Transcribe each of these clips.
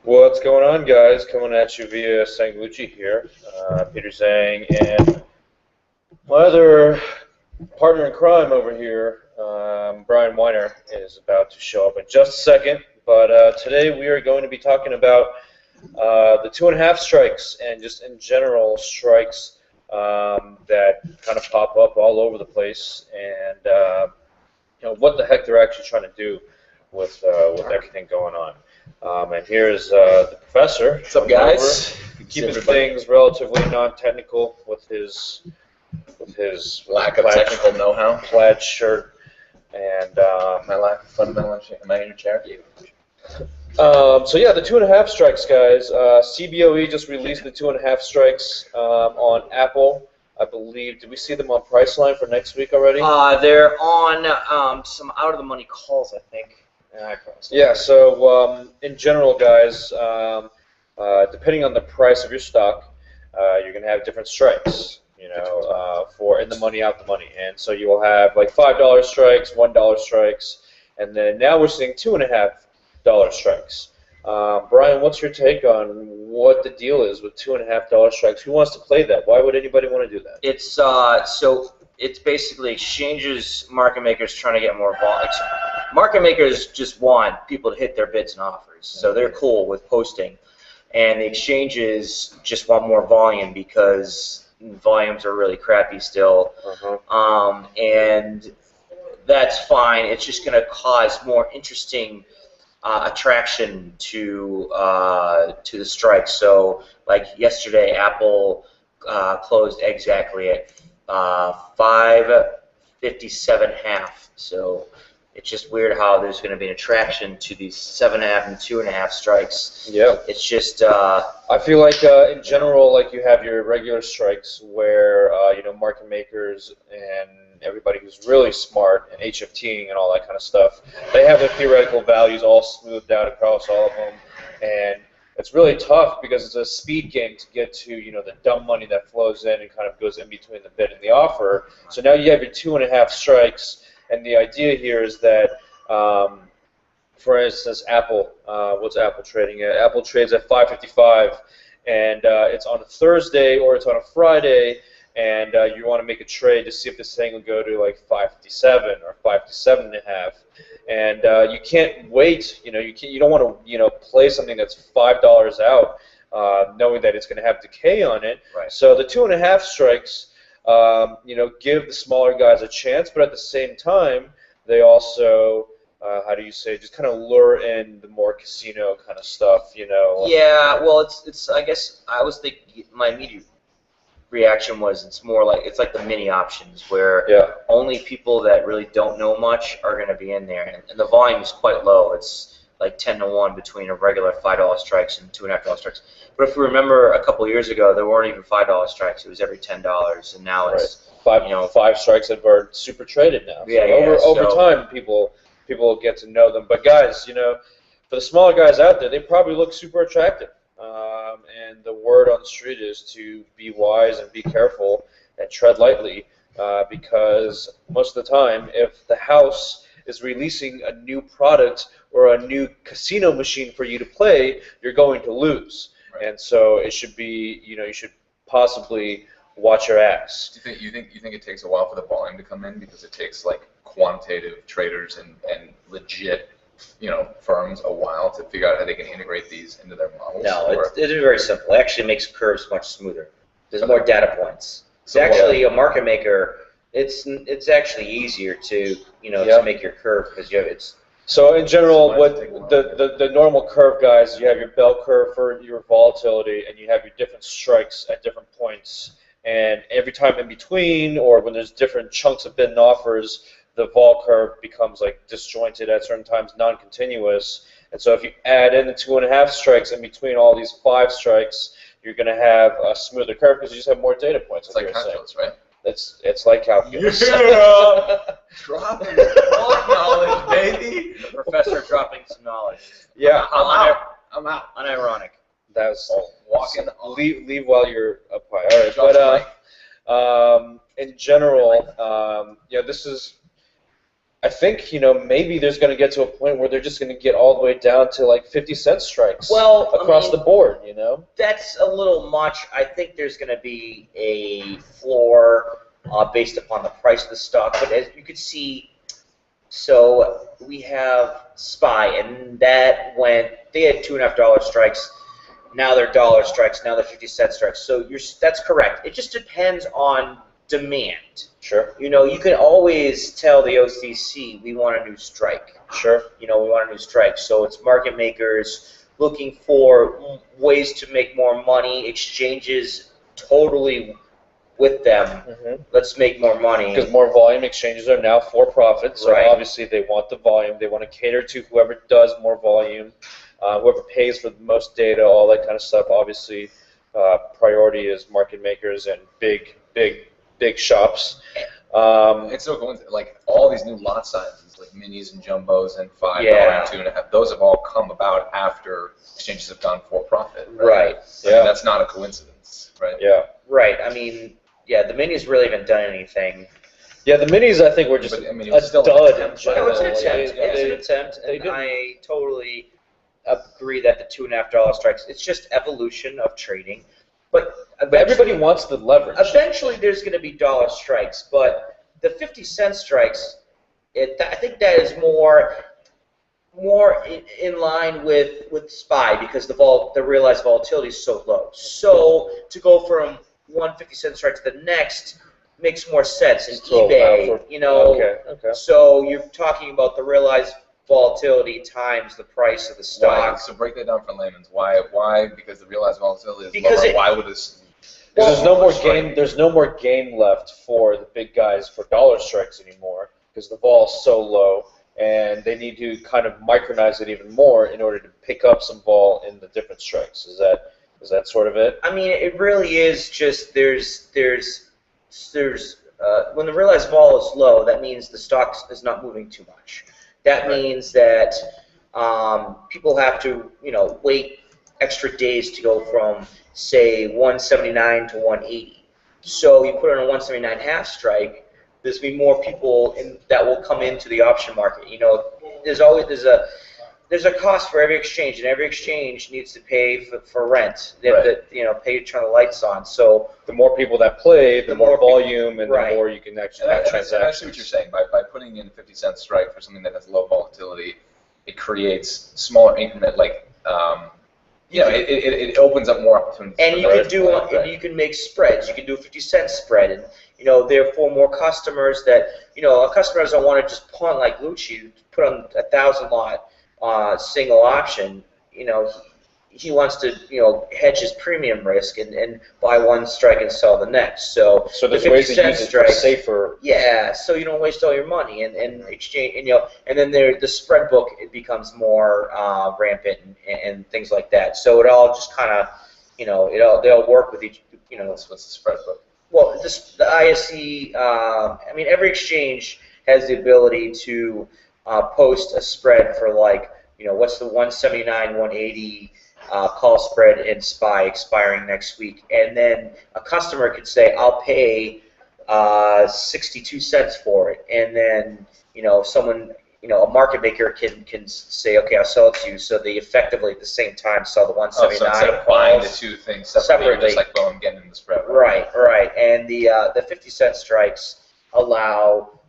What's going on, guys? Coming at you via Sangucci here. Peter Zhang and my other partner in crime over here, Bryan Wiener, is about to show up in just a second. But today we are going to be talking about the 2.5 strikes and just in general strikes that kind of pop up all over the place, and what the heck they're actually trying to do with everything going on. And here's the professor. What's up, guys? Keeping things relatively non-technical with his lack of technical know-how, plaid shirt, and my lack of fundamental understanding. Am I in your chair? So yeah, the 2.5 strikes, guys. CBOE just released the 2.5 strikes on Apple, I believe. Did we see them on Priceline for next week already? They're on some out-of-the-money calls, I think. Yeah, so in general, guys, depending on the price of your stock, you're going to have different strikes, for in the money, out the money. And so you will have like $5 strikes, $1 strikes, and then now we're seeing $2.5 strikes. Bryan, what's your take on what the deal is with $2.5 strikes? Who wants to play that? Why would anybody want to do that? It's it's basically exchanges, market makers trying to get more volume. Market makers just want people to hit their bids and offers, so they're cool with posting. And the exchanges just want more volume because volumes are really crappy still. And that's fine. It's just going to cause more interesting attraction to the strike. So, like yesterday, Apple closed exactly at 557.5. So it's just weird how there's going to be an attraction to these 7.5 and 2.5 strikes. Yeah. It's just. I feel like in general, like you have your regular strikes where market makers and everybody who's really smart and HFTing and all that kind of stuff, they have their theoretical values all smoothed out across all of them, and it's really tough because it's a speed game to get to the dumb money that flows in and kind of goes in between the bid and the offer. So now you have your 2.5 strikes, and the idea here is that, for instance, Apple. What's Apple trading at? Apple trades at 555, and it's on a Thursday or it's on a Friday. And you want to make a trade to see if this thing will go to like 557 or 557.5, and you can't wait. You don't want to play something that's $5 out, knowing that it's going to have decay on it. Right. So the 2.5 strikes, give the smaller guys a chance, but at the same time, they also just kind of lure in the more casino kind of stuff. Yeah. Well, it's. I guess I was thinking my immediate reaction was it's like the mini options where only people that really don't know much are going to be in there, and the volume is quite low. It's like 10-to-1 between a regular $5 strikes and $2.5 strikes. But if we remember a couple years ago, there weren't even $5 strikes. It was every $10, and now it's five strikes that are super traded now. Yeah, so over time, people get to know them. But guys, for the smaller guys out there, they probably look super attractive. And the word on the street is to be wise and be careful and tread lightly, because most of the time, if the house is releasing a new product or a new casino machine for you to play, you're going to lose. Right. And so it should be, you should possibly watch your ass. Do you think it takes a while for the volume to come in because it takes like quantitative traders and legit firms a while to figure out how they can integrate these into their models? No, it's very simple. It actually makes curves much smoother. There's more data points. It's actually a market maker. It's actually easier to to make your curve because it's. So in general, what the normal curve, guys, you have your bell curve for your volatility, and you have your different strikes at different points, and every time in between, or when there's different chunks of bid and offers, the vol curve becomes like disjointed at certain times, non-continuous. And so if you add in the 2.5 strikes in between all these 5 strikes, you're going to have a smoother curve because you just have more data points. It's like calculus, right? It's like calculus. Yeah! Dropping some knowledge, baby! The professor dropping some knowledge. Yeah. I'm out. Unironic. That's walking. Leave while you're up high. All right, but in general, this is I think, maybe there's going to get to a point where they're just going to get all the way down to like 50-cent strikes across the board, That's a little much. I think there's going to be a floor based upon the price of the stock. But as you can see, so we have SPY, and they had $2.50 strikes. Now they're dollar strikes. Now they're 50-cent strikes. So that's correct. It just depends on demand. Sure. You can always tell the OCC, we want a new strike. Sure. We want a new strike. So it's market makers looking for ways to make more money, exchanges totally with them. Mm-hmm. Let's make more money. Because more volume, exchanges are now for profit. So obviously they want the volume. They want to cater to whoever does more volume, whoever pays for the most data, all that kind of stuff. Obviously, priority is market makers and big shops. It's so coincidental. Like all these new lot sizes, like minis and jumbos and $5 and $2.50, those have all come about after exchanges have gone for profit. Right. Yeah. That's not a coincidence, right? Yeah. Right. I mean, the minis really haven't done anything. Yeah, the minis I think were just it was a still dud. an attempt. It was an attempt. And I totally agree that the $2.50 strikes. It's just evolution of trading. But everybody wants the leverage. Eventually, there's going to be dollar strikes, but the 50-cent strikes, I think that is more in line with SPY because the realized volatility is so low. So to go from one 50-cent strike to the next makes more sense in eBay. Okay. So you're talking about the realized volatility times the price of the stock. Why? So break that down for layman's. Why? Because the realized volatility is lower. Why would this? There's no more game. There's no more game left for the big guys for dollar strikes anymore because the vol's so low, and they need to kind of micronize it even more in order to pick up some vol in the different strikes. Is that sort of it? I mean, it really is just there's when the realized vol is low, that means the stock is not moving too much. That means that people have to, wait extra days to go from, say, 179 to 180. So you put on a 179 half strike, there's going to be more people that will come into the option market. There's a cost for every exchange, and every exchange needs to pay for rent. They have to, pay to turn the lights on. So the more people that play, the more volume, and the more you can actually have transactions. I see what you're saying. By putting in a 50-cent strike for something that has low volatility, it creates smaller increment, it opens up more opportunities. And you can make spreads. You can do a 50-cent spread, and therefore more customers that customers don't want to just punt like Lucci, put on 1,000 lot. Single option, he wants to, hedge his premium risk and buy one strike and sell the next. So there's ways to use it for safer. Yeah, so you don't waste all your money and exchange, and then the spread book it becomes more rampant and things like that. So it all just kind of, they'll work with each. What's the spread book? Well, the ISE. Every exchange has the ability to post a spread for what's the 179, 180 call spread in SPY expiring next week, and then a customer could say, "I'll pay 62 cents for it," and then someone, a market maker can say, "Okay, I'll sell it to you." So they effectively at the same time sell the 179. So instead of buying the two things separately, just like boom, getting in the spread. Right. And the 50-cent strikes allow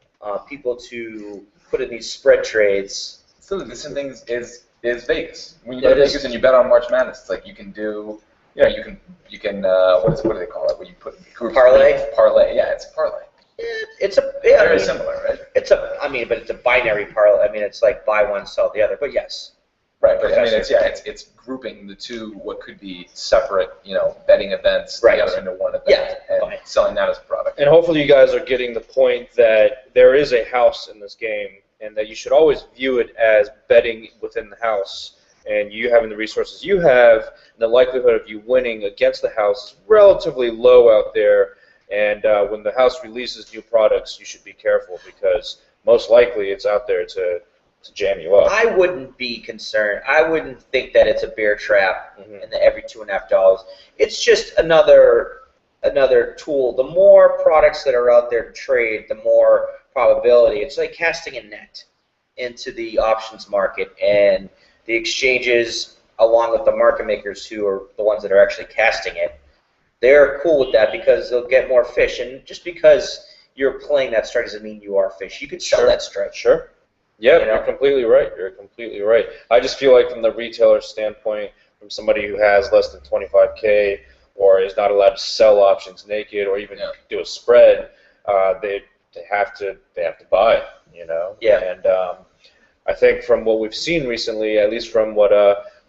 people to put in these spread trades. So the same thing is Vegas. When you go to Vegas and you bet on March Madness, it's like you can do, you can what do they call it? When you put groups parlay. Parlay, yeah, it's a parlay. It's very similar, right? But it's a binary parlay. It's like buy one, sell the other. But yes. Right, but it's grouping the two what could be separate, betting events together into one event and selling that as a product. And hopefully you guys are getting the point that there is a house in this game and that you should always view it as betting within the house. And you having the resources you have, and the likelihood of you winning against the house is relatively low out there. And when the house releases new products, you should be careful because most likely it's out there to jam you up. I wouldn't be concerned. I wouldn't think that it's a bear trap and that every $2.50. It's just another tool. The more products that are out there to trade, the more probability. It's like casting a net into the options market, and the exchanges, along with the market makers who are the ones that are actually casting it, they're cool with that because they'll get more fish. And just because you're playing that strike doesn't mean you are fish. You could sell that strike. Sure. Yeah, You know? you're completely right. You're completely right. I just feel like from the retailer standpoint, from somebody who has less than 25K or is not allowed to sell options naked or even do a spread, they have to buy. Yeah. And I think from what we've seen recently, at least from what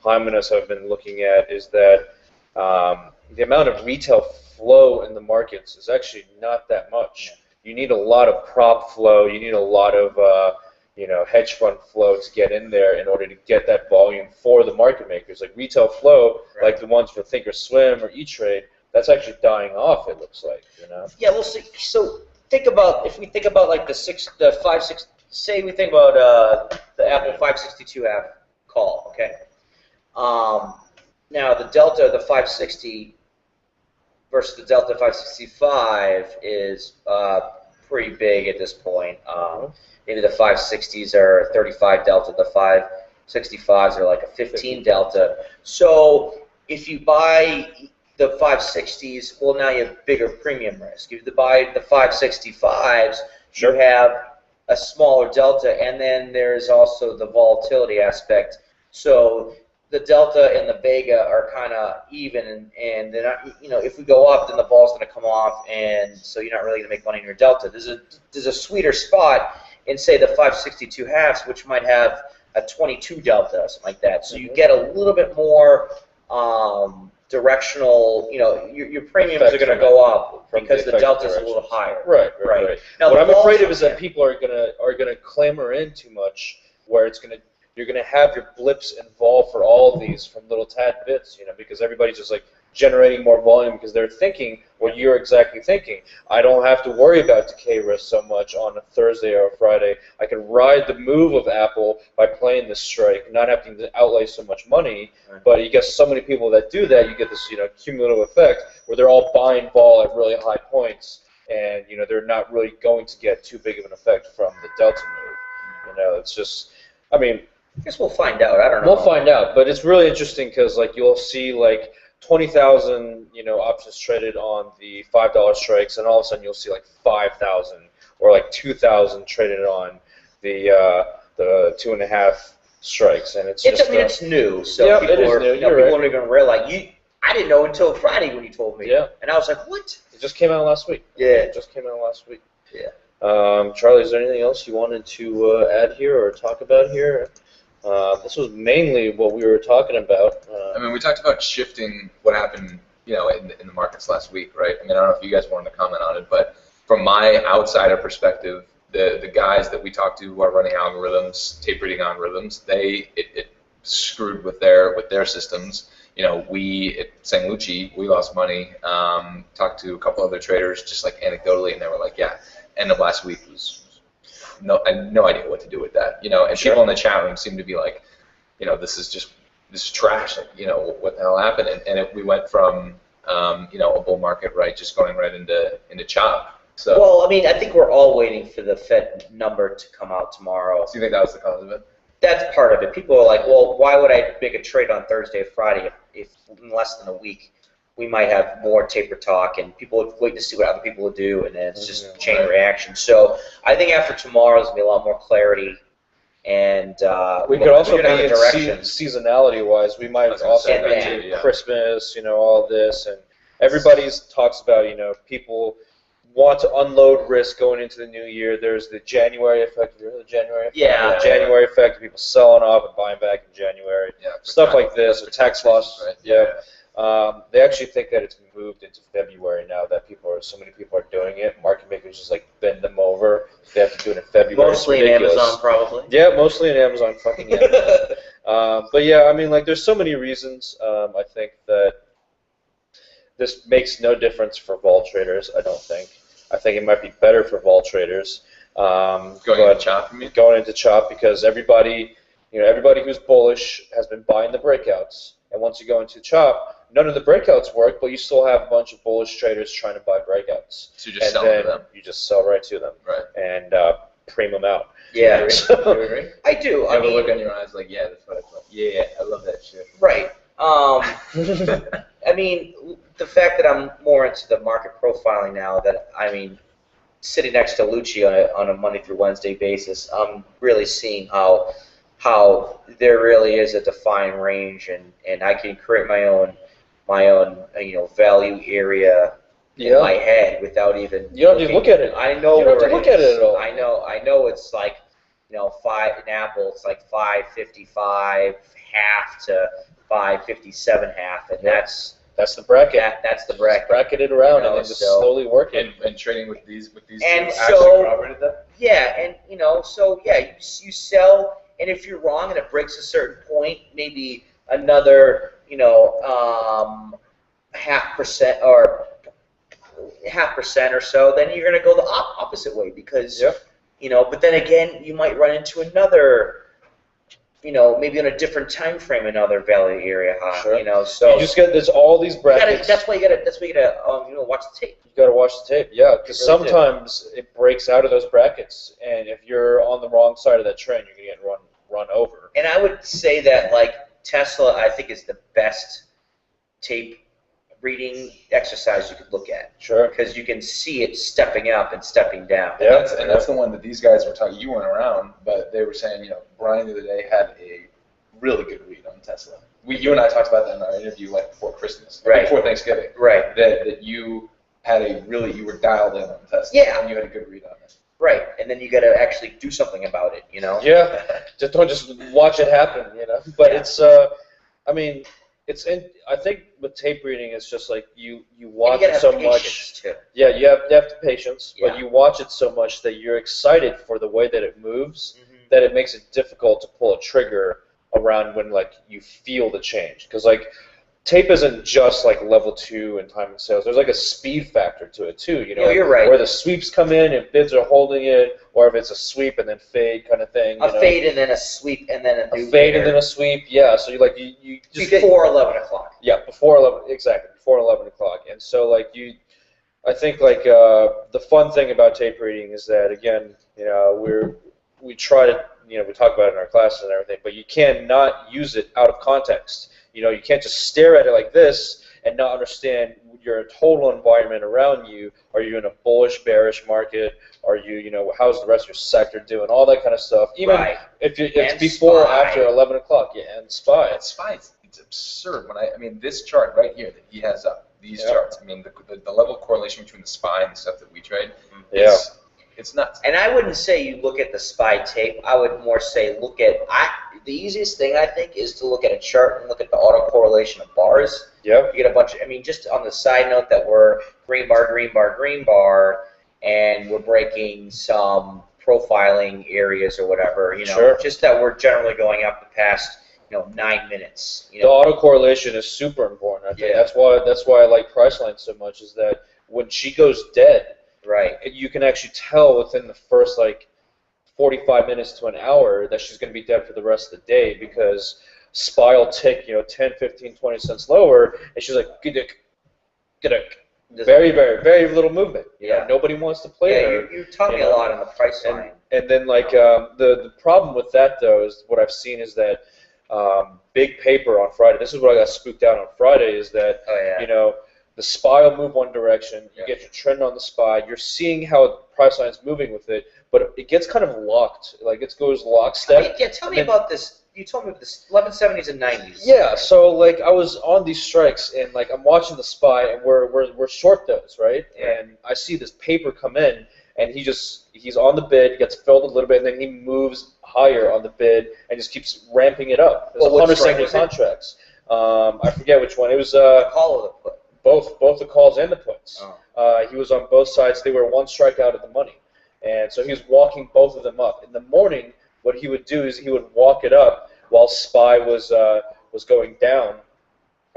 Hyman and us have been looking at, is that the amount of retail flow in the markets is actually not that much. You need a lot of prop flow. You need a lot of hedge fund flow to get in there in order to get that volume for the market makers. Like retail flow, like the ones for Thinkorswim or E-Trade, that's actually dying off. It looks like, Yeah, we'll see. So if we think about like the 560. Say we think about the Apple 562 app call. Okay. Now the delta of the 560 versus the delta 565 is pretty big at this point. Maybe the 560s are 35 delta, the 565s are like a 15 delta. So if you buy the 560s, well, now you have bigger premium risk. If you buy the 565s, you have a smaller delta, and then there's also the volatility aspect. So the delta and the vega are kind of even, and they're not, if we go up, then the ball's going to come off, and so you're not really going to make money in your delta. There's a sweeter spot in, say, the 562 halves, which might have a 22 delta, something like that. So you get a little bit more directional. Your premiums are going to go up because the delta is a little higher. Right. Now, what I'm afraid of is that people are gonna clamor in too much, where you're gonna have your blips involved for all of these from little tad bits, because everybody's just like generating more volume because they're thinking what you're exactly thinking. I don't have to worry about decay risk so much on a Thursday or a Friday. I can ride the move of Apple by playing this strike, not having to outlay so much money. Right. But you get so many people that do that, you get this cumulative effect where they're all buying vol at really high points, and they're not really going to get too big of an effect from the delta move. It's just, I guess we'll find out. I don't know. We'll find out, but it's really interesting because you'll see 20,000 options traded on the $5 strikes, and all of a sudden you'll see 5,000 or 2,000 traded on the 2.5 strikes, and it's just. It's new, so people don't even realize. I didn't know until Friday when you told me. Yeah. And I was like, what? It just came out last week. Yeah. It just came out last week. Yeah. Charlie, is there anything else you wanted to add here or talk about here? This was mainly what we were talking about. We talked about shifting what happened, in the markets last week, right? I don't know if you guys wanted to comment on it, but from my outsider perspective, the guys that we talked to who are running algorithms, tape reading algorithms, it screwed with their systems. We at St. Lucie, we lost money. Talked to a couple other traders, just anecdotally, and they were like, yeah, end of last week was. I had no idea what to do with that, and people in the chat room seem to be like, this is trash, what the hell happened, and we went from, a bull market, right, just going right into chop. So. Well, I think we're all waiting for the Fed number to come out tomorrow. So you think that was the cause of it? That's part of it. People are like, well, why would I make a trade on Thursday or Friday if in less than a week we might have more taper talk, and people would wait to see what other people would do, and then it's just chain reaction. So I think after tomorrow there's going to be a lot more clarity, and we could also be in seasonality-wise. We might also be into Christmas, all this, and everybody talks about, people want to unload risk going into the new year. There's the January effect. You heard the January effect? Yeah. The January effect, people selling off and buying back in January. Yeah, stuff like this, or tax loss. Right? Yeah. They actually think that it's moved into February now that so many people are doing it. Market makers just bend them over. They have to do it in February. Mostly in Amazon, probably. Yeah, mostly in Amazon, fucking Amazon. But yeah, there's so many reasons. I think that this makes no difference for vol traders. I don't think. I think it might be better for vol traders. Going into chop, you mean? Going into chop because everybody who's bullish has been buying the breakouts. And once you go into chop, none of the breakouts work, but you still have a bunch of bullish traders trying to buy breakouts. So you just And sell then to them. you just sell right to them. Right. And preem them out. Yeah, Do you agree? I do. You I have a mean, look in your eyes like, yeah, that's what I thought. Yeah, I love that shit. right. I mean, the fact that I'm more into the market profiling now, that I mean, sitting next to Lucci on a Monday through Wednesday basis, I'm really seeing how there really is a defined range, and I can create my own value area in my head without even You don't even look at it. I know You don't have where to look it at it is. at all. I know it's like, an apple, it's like 5.55 half to 5.57 half, and that's the bracket. that's the bracket. Bracket it around and then just slowly work it. And trading with these And two so- actually corroborated that? Yeah, and you sell, and if you're wrong and it breaks a certain point, maybe another 0.5% or 0.5% or so, then you're going to go the opposite way because but then again, you might run into another, maybe on a different time frame, another value area high. Sure. So you just get there's all these brackets. that's why you gotta watch the tape. You gotta watch the tape, yeah, because You really do. sometimes it breaks out of those brackets, and if you're on the wrong side of that train, you're gonna get run over. And I would say that like Tesla, I think is the best tape reading exercise you could look at. Sure. Because you can see it stepping up and stepping down. Yeah. And that's the one that these guys were talking. You weren't around, but they were saying, Bryan the other day had a really good read on Tesla. You and I talked about that in our interview like before Christmas, Right. before Thanksgiving. Right. That you had you were dialed in on Tesla. Yeah. And you had a good read on it. Right. And then you got to actually do something about it. Yeah. Don't just watch it happen, But Yeah. it's, I mean, I think with tape reading, it's just like you watch and you it so gotta have much. patience, too. Yeah, you have the patience, Yeah. but you watch it so much that you're excited for the way that it moves, Mhm. that it makes it difficult to pull a trigger around when like you feel the change. Because like tape isn't just like level 2 and timing sales. There's like a speed factor to it too. Yeah, you're right. Where the sweeps come in and bids are holding it, or if it's a sweep and then fade kind of thing. A fade and then a sweep and then a new A fade hitter and then a sweep. Yeah. So you just before 11 o'clock. yeah, before 11, exactly, before 11 o'clock. And so, like, I think, like, the fun thing about tape reading is that, again, we try to, we talk about it in our classes and everything, but you cannot use it out of context. You can't just stare at it like this and not understand your total environment around you. Are you in a bullish, bearish market? Are you, how's the rest of your sector doing? All that kind of stuff. Even Right. if it's And before or SPY. after 11 o'clock. Yeah, and SPY. SPY, it's absurd. I mean, this chart right here that he has up, these Yeah. charts, I mean, the level of correlation between the SPY and the stuff that we trade, Yeah. it's nuts. And I wouldn't say you look at the SPY tape. I would more say the easiest thing I think is to look at a chart and look at the autocorrelation of bars. Yep. You get a bunch of, just on the side note that we're green bar, green bar, green bar, and we're breaking some profiling areas or whatever, Sure. just that we're generally going up the past, 9 minutes. The autocorrelation is super important. I think Yeah. that's why I like Priceline so much. Is that when she goes dead, Right. you can actually tell within the first 45 minutes to an hour that she's going to be dead for the rest of the day, because SPY will tick 10, 15, 20 cents lower, and she's like giddick. Very, very, very little movement. Yeah. Nobody wants to play Yeah, her. you taught me a lot on the price line. And then the problem with that though is what I've seen is that big paper on Friday. This is what I got spooked out on Friday, is that Oh, yeah. the SPY will move one direction. You Yeah. get your trend on the SPY. You're seeing how Priceline's moving with it, but it gets kind of locked. Like it goes lockstep. Yeah, tell me about this. You told me this 1170s and 90s. Yeah, so I was on these strikes and I'm watching the SPY and we're short those, right? Yeah. And I see this paper come in and he's on the bid, gets filled a little bit, and then he moves higher on the bid and just keeps ramping it up. There's Well, what strike 170 was it? contracts. I forget which one. It was Call of the put. both the calls and the puts. Oh. He was on both sides. They were one strike out of the money, and so he was walking both of them up. In the morning, what he would do is he would walk it up while SPY was going down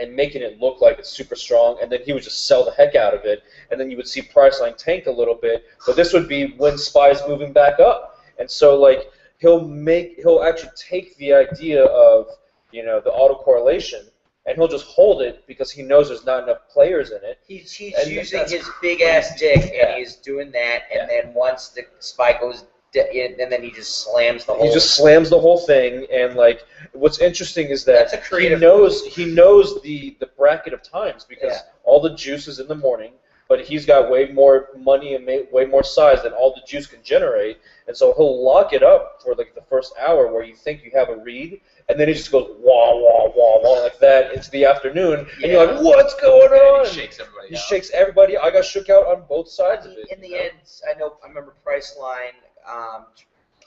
and making it look like it's super strong, and then he would just sell the heck out of it, and then you would see Priceline tank a little bit, but this would be when SPY's moving back up. And so he'll actually take the idea of the autocorrelation and he'll just hold it because he knows there's not enough players in it. He's And using that's his big ass dick, Yeah. and he's doing that, and then once the spike goes, and then he just slams the whole. He just slams the whole thing, and like what's interesting is that That's a creative he knows the bracket of times because all the juice is in the morning, but he's got way more money and way more size than all the juice can generate, and so he'll lock it up for like the first hour where you think you have a read, and then he just goes wah wah wah wah like that into the afternoon, and you're like, what's going on? He shakes everybody. He shakes everybody. I got shook out on both sides of it. In the end, I remember Priceline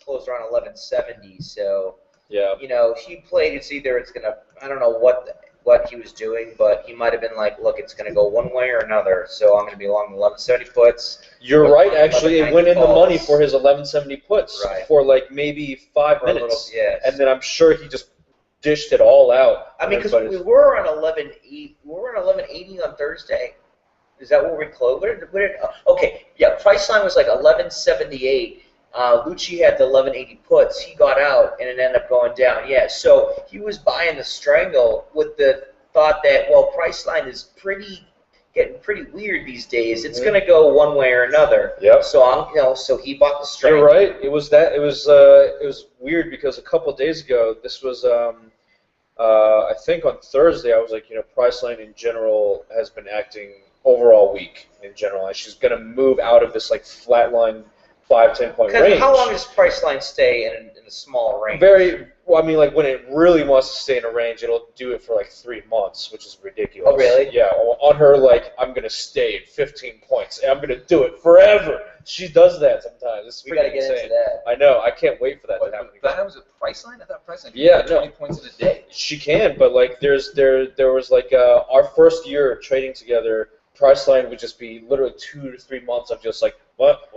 closed around 1170, so Yeah. he played. It's gonna. I don't know what he was doing, but he might have been like, look, it's gonna go one way or another, so I'm gonna be along 1170 puts. You're right, actually. It went in the calls. money for his 1170 puts for like maybe 5 minutes. And then I'm sure he just dished it all out. I mean, because we were on 1180. We were on 1180 on Thursday. Is that where we closed? Okay, yeah. Priceline was like 1178. Lucci had the 1180 puts. He got out, and it ended up going down. Yeah, so he was buying the strangle with the thought that, well, Priceline is getting pretty weird these days. It's going to go one way or another. Yep. So so he bought the strangle. You're right. It was weird because a couple of days ago, this was I think on Thursday, I was like, Priceline in general has been acting overall weak in general. Like she's going to move out of this like flatline 5-10 point range. How long does Priceline stay in a small range? Very well. I mean, like when it really wants to stay in a range, it'll do it for like 3 months, which is ridiculous. Oh, really? Yeah. On her, like I'm gonna stay at 15 points, and I'm gonna do it forever. She does that sometimes. It's we gotta get insane. into that. I know. I can't wait for that to happen. That was a Priceline. I thought Priceline could Yeah, get 20 points in a day. She can, but like there was like our first year trading together. Priceline would just be literally 2 to 3 months of just like what.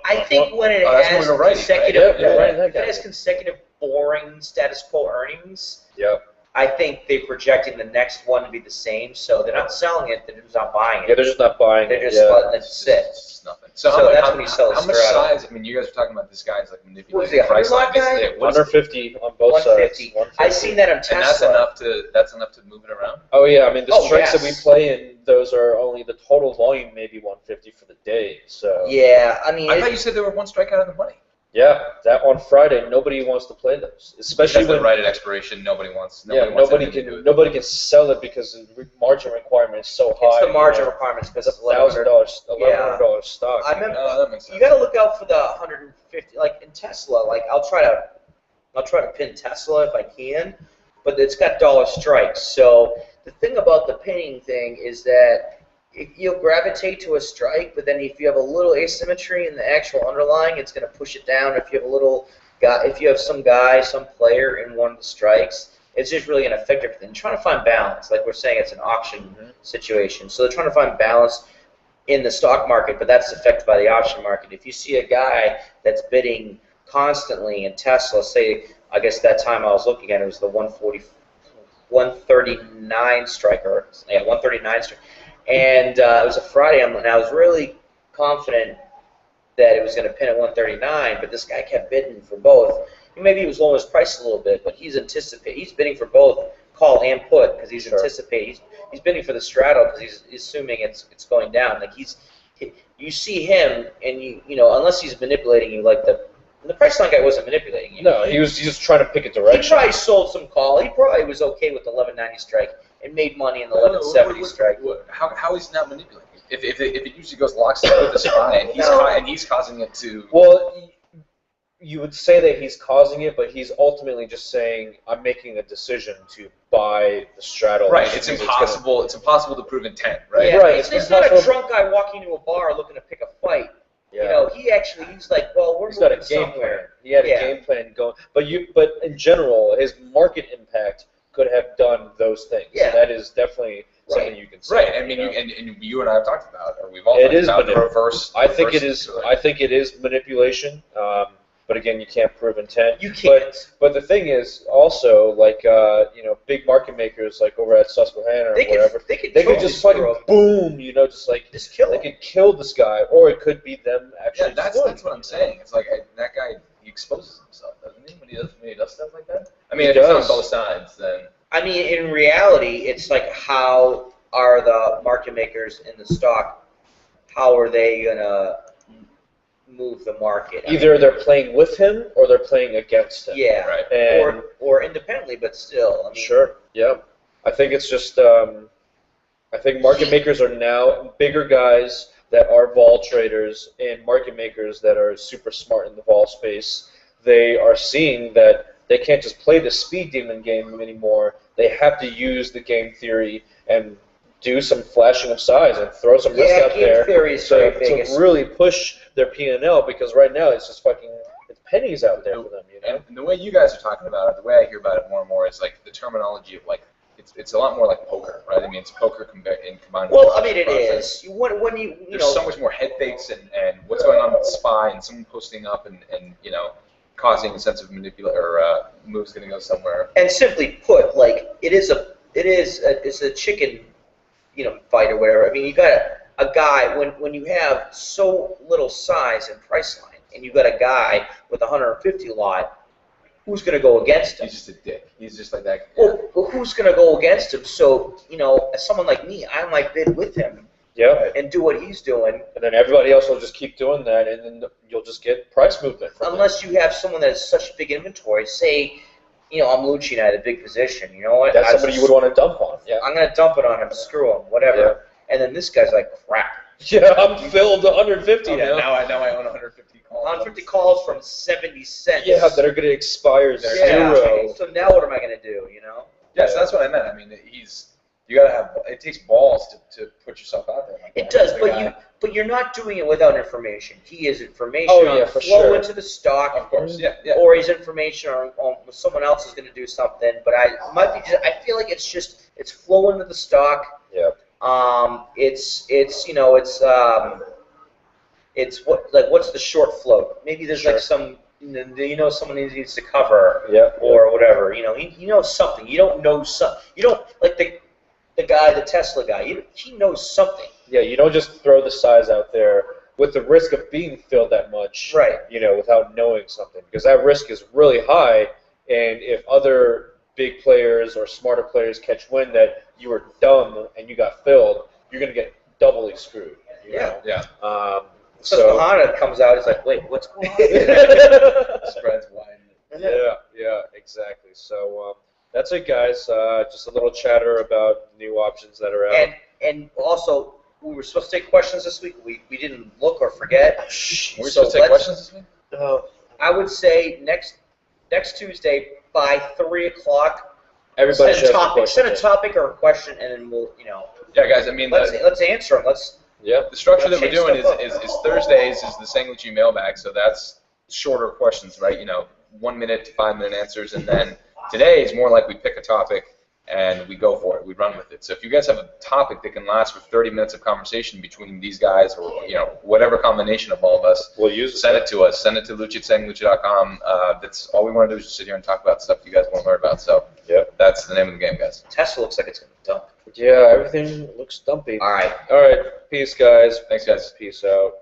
I think when it that's has when we were writing, consecutive, right? if it has consecutive boring status quo earnings, Yep. I think they're projecting the next one to be the same. So they're not selling it; they're just not buying it. Yeah, they're just not buying They're it. just yeah. letting it sit. It's just nothing. So that's when you sell the How much straddle. size? I mean, you guys were talking about this guy's like manipulating. What was he, a 100 lot guy? Yeah, what is it? 150 on both 150. sides. 150. I seen that on And Tesla. that's enough to move it around. Oh yeah, I mean the strikes that we yes. play in, those are only the total volume maybe 150 for the day. So Yeah, I mean, I thought you said they were one strike out of the money. yeah, that on Friday nobody wants to play those, especially Because they're when right at expiration. Nobody wants nobody anything to do can with nobody can sell it because the margin requirement is so high. it's the margin requirements because It's it's $1,100. $1,100 stock. I remember. Oh, that makes sense. You got to look out for the 150. Like in Tesla, like I'll try to pin Tesla if I can, but it's got dollar strikes. So the thing about the pinning thing is that you'll gravitate to a strike, but then if you have a little asymmetry in the actual underlying, it's going to push it down. If you have a little guy, if you have some player in one of the strikes, it's just really going to affect everything. They're trying to find balance, like we're saying, it's an auction situation. So they're trying to find balance in the stock market, but that's affected by the option market. If you see a guy that's bidding constantly in Tesla, say, I guess that time I was looking at it was the 139 striker. Yeah, 139 striker. And it was a Friday, and I was really confident that it was going to pin at 139, but this guy kept bidding for both. Maybe he was lowering his price a little bit, but he's bidding for both call and put because he's anticipating. He's bidding for the straddle because he's assuming it's going down. Like you see him, and you unless he's manipulating you like the Priceline guy wasn't manipulating you. No, he was just trying to pick a direction. He probably sold some call. He probably was okay with the 1190 strike and made money in the 1170 strike. How is he not manipulating? If it usually goes lockstep with the SPY and he's causing it to. Well, you would say that he's causing it, but he's ultimately just saying, "I'm making a decision to buy the straddle." Right. It's impossible. It's impossible to prove intent. Right. Yeah, Right. It's not a drunk guy walking into a bar looking to pick a fight. Yeah. He's like, well, we're He's got a moving game somewhere. plan. He had a game plan going, but in general, his market impact could have done those things. Yeah. That is definitely something you can say. Right. I mean, and you and I have talked about, or we've all It talked is about the reverse. I think it is. I think it is manipulation. But again, you can't prove intent. You can't. But the thing is, also, like big market makers, like over at Susquehanna or whatever, they could just fucking boom, just kill they him. could kill this guy, or it could be them actually. Yeah, that's what I'm saying. It's like that guy, he exposes himself, doesn't he? When he does stuff like that. I mean, if it's on both sides, then. I mean, in reality, it's like how are the market makers in the stock? How are they gonna move the market? Either they're playing with him or they're playing against him. Yeah, Right. And or independently, but still. I mean, sure, yeah. I think it's just, I think market makers are now bigger guys that are vol traders and market makers that are super smart in the vol space. They are seeing that they can't just play the speed demon game anymore. They have to use the game theory and do some flashing of size and throw some risk out game there theory is very big. to really push their P&L, because right now it's just fucking it's pennies out there for them, you know? And the way you guys are talking about it, the way I hear about it more and more is like the terminology of like it's a lot more like poker, right? I mean, it's poker combined with. Well, I mean, it is. When you There's so much more head fakes and what's going on with Spy and someone posting up and causing a sense of moves going to go somewhere. And simply put, like it's a chicken, fight or whatever. I mean, you got a guy when you have so little size and price line, and you got a guy with 150 lot. Who's going to go against him? He's just a dick. He's just like that. Well, who's going to go against him? So, as someone like me, I might bid with him and do what he's doing. And then everybody else will just keep doing that, and then you'll just get price movement from Unless you have someone that has such big inventory. Say, I'm Lucci and I had a big position. You know what? That's somebody you would want to dump on. Yeah. I'm going to dump it on him, screw him, whatever. Yeah. And then this guy's like, crap. Yeah, I'm filled 150 now. Now I own 150 calls. 150 calls from 70 cents. Yeah, that are going to expire zero. So now what am I going to do, Yeah, so that's what I meant. I mean, you got to have, it takes balls to put yourself out there. Like It that. does, That's but you're not doing it without information. He is information Oh, on yeah, the for flow sure. into the stock, of course, yeah. or he's information on someone else is going to do something. But I feel like it's flow into the stock. Yeah. It's what's the short float? Maybe there's Sure. like some someone needs to cover Yeah. or whatever. He knows something. You don't know some. You don't like the guy, the Tesla guy. He knows something. Yeah, you don't just throw the size out there with the risk of being filled that much, Right. without knowing something, because that risk is really high, and if other big players or smarter players catch wind that you were dumb and you got filled, you're going to get doubly screwed. You know? Yeah. So Susquehanna comes out. It's like, wait, what's going on? Spreads wide. Yeah, exactly. So that's it, guys. Just a little chatter about new options that are out. And also, we were supposed to take questions this week. We didn't look or forget. Were we supposed to take questions this week? I would say next Tuesday by 3 o'clock. Everybody should have a question. Send a topic or a question, and then we'll Yeah, guys. I mean, let's answer them. the structure that we're Change doing stuff is Thursdays is the Sangucci mailbag, so that's shorter questions, right? 1 minute to 5 minute answers, and then today is more like we pick a topic and we go for it, we run with it. So if you guys have a topic that can last for 30 minutes of conversation between these guys, or whatever combination of all of us, We'll use it. send it to us. Send it to lucci@sangucci.com. That's all we want to do is just sit here and talk about stuff you guys want to learn about. So that's the name of the game, guys. Tesla looks like it's going to dump. Yeah, everything looks dumpy. All right. All right. Peace, guys. Thanks, guys. Peace out.